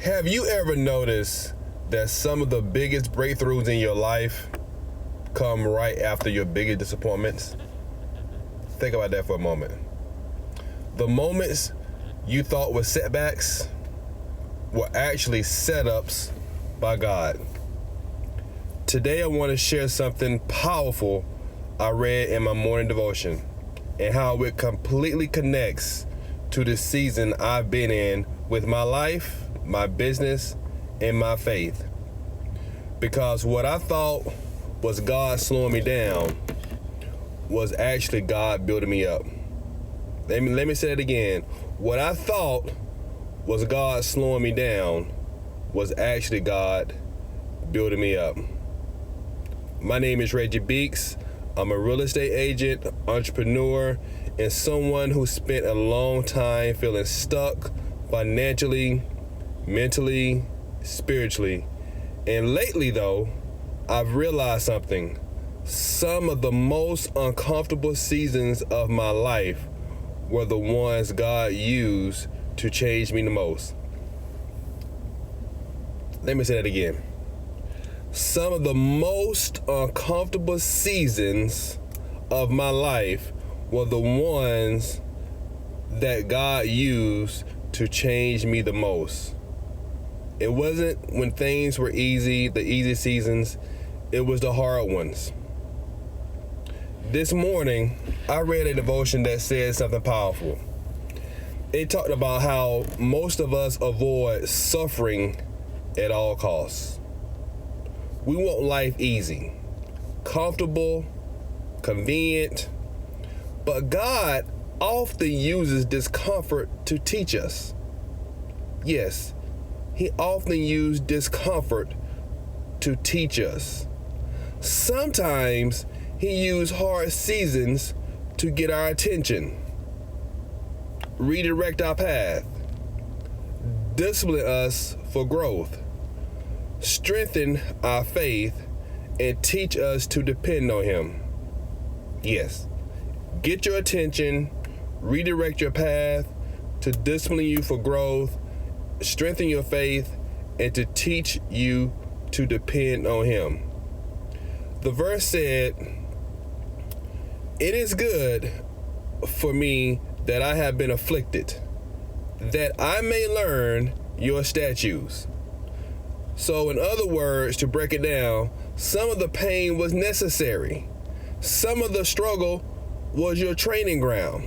Have you ever noticed that some of the biggest breakthroughs in your life come right after your biggest disappointments? Think about that for a moment. The moments you thought were setbacks were actually setups by God. Today I want to share something powerful I read in my morning devotion and how it completely connects to the season I've been in with my life, my business, and my faith. Because what I thought was God slowing me down was actually God building me up. Let me say it again. What I thought was God slowing me down was actually God building me up. My name is Reggie Beeks. I'm a real estate agent, entrepreneur, and someone who spent a long time feeling stuck financially, mentally, spiritually. And lately though, I've realized something. Some of the most uncomfortable seasons of my life were the ones God used to change me the most. Let me say that again. Some of the most uncomfortable seasons of my life were the ones that God used to change me the most. It wasn't when things were easy, the easy seasons, it was the hard ones. This morning, I read a devotion that said something powerful. It talked about how most of us avoid suffering at all costs. We want life easy, comfortable, convenient, but God often uses discomfort to teach us. Yes, He often used discomfort to teach us. Sometimes He used hard seasons to get our attention, redirect our path, discipline us for growth, strengthen our faith, and teach us to depend on Him. Yes, get your attention, redirect your path, to discipline you for growth, strengthen your faith, and to teach you to depend on Him. The verse said, "It is good for me that I have been afflicted, that I may learn your statutes." So in other words, to break it down, some of the pain was necessary. Some of the struggle was your training ground.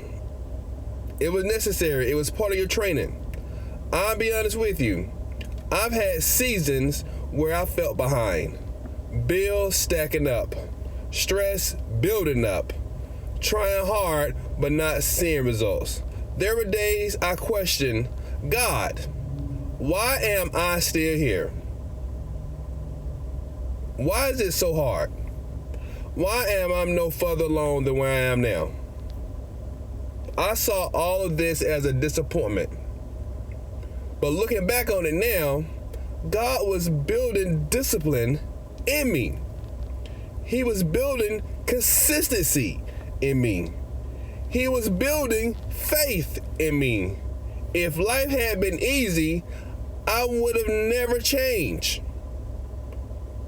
It was necessary. It was part of your training. I'll be honest with you. I've had seasons where I felt behind. Bills stacking up. Stress building up. Trying hard but not seeing results. There were days I questioned, God, why am I still here? Why is it so hard? Why am I no further along than where I am now? I saw all of this as a disappointment. But looking back on it now, God was building discipline in me. He was building consistency in me. He was building faith in me. If life had been easy, I would have never changed.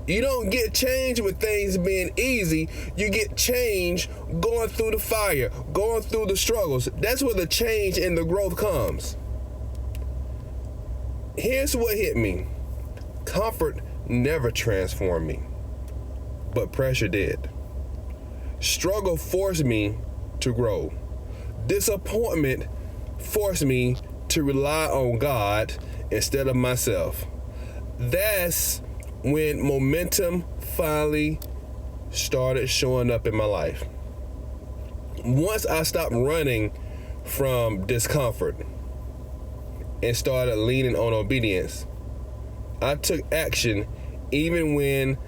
You don't get change with things being easy. You get change going through the fire, going through the struggles. That's where the change and the growth comes. Here's what hit me. Comfort never transformed me, but pressure did. Struggle forced me to grow. Disappointment forced me to rely on God instead of myself. That's when momentum finally started showing up in my life. Once I stopped running from discomfort and started leaning on obedience, I took action even when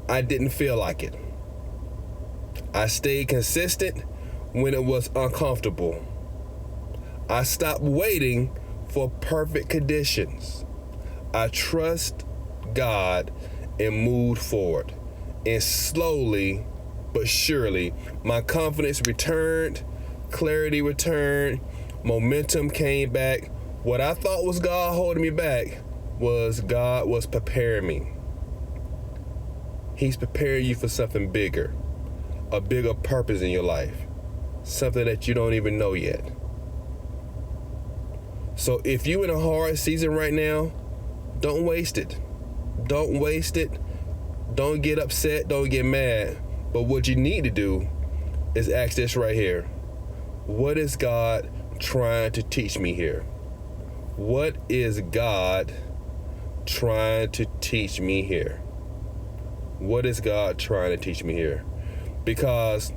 I didn't feel like it. I stayed consistent when it was uncomfortable. I stopped waiting for perfect conditions. I trust God and moved forward. And slowly but surely, my confidence returned, clarity returned, momentum came back. What I thought was God holding me back was God was preparing me. He's preparing you for something bigger, a bigger purpose in your life, something that you don't even know yet. So if you're in a hard season right now, don't waste it. Don't waste it. Don't get upset. Don't get mad. But what you need to do is ask this right here. What is God trying to teach me here? What is God trying to teach me here? What is God trying to teach me here? Because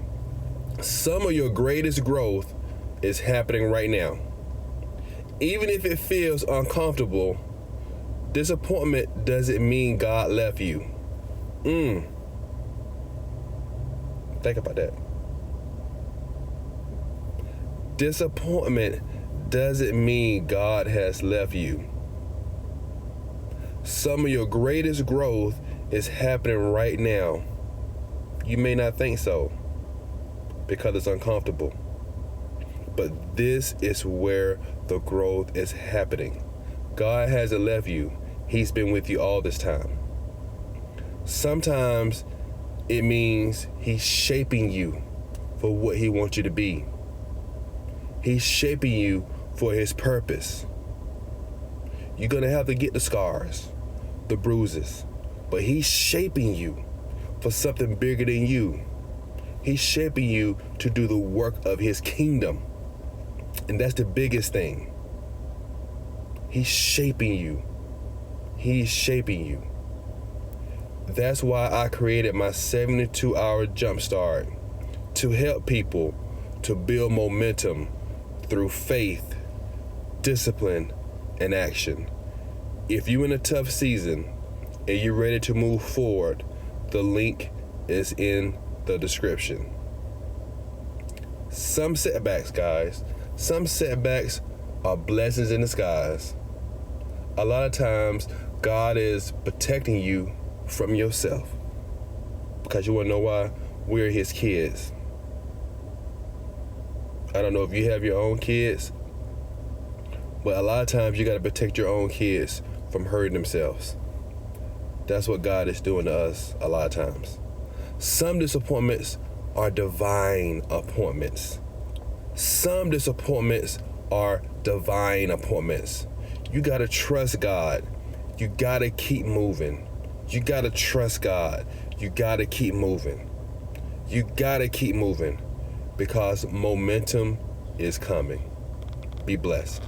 some of your greatest growth is happening right now. Even if it feels uncomfortable, disappointment doesn't mean God left you. Think about that. Disappointment doesn't mean God has left you. Some of your greatest growth is happening right now. You may not think so because it's uncomfortable, but this is where the growth is happening. God hasn't left you. He's been with you all this time. Sometimes it means He's shaping you for what He wants you to be. He's shaping you for His purpose. You're going to have to get the scars, the bruises, but He's shaping you for something bigger than you. He's shaping you to do the work of His kingdom. And that's the biggest thing. He's shaping you. He's shaping you. That's why I created my 72-hour jumpstart, to help people to build momentum through faith, discipline, and action. If you're in a tough season and you're ready to move forward, the link is in the description. Some setbacks, guys, some setbacks are blessings in disguise. A lot of times, God is protecting you from yourself. Because you want to know why? We're His kids. I don't know if you have your own kids, but a lot of times you got to protect your own kids from hurting themselves. That's what God is doing to us a lot of times. Some disappointments are divine appointments. Some disappointments are divine appointments. You got to trust God. You got to keep moving. You got to trust God. You got to keep moving. You got to keep moving because momentum is coming. Be blessed.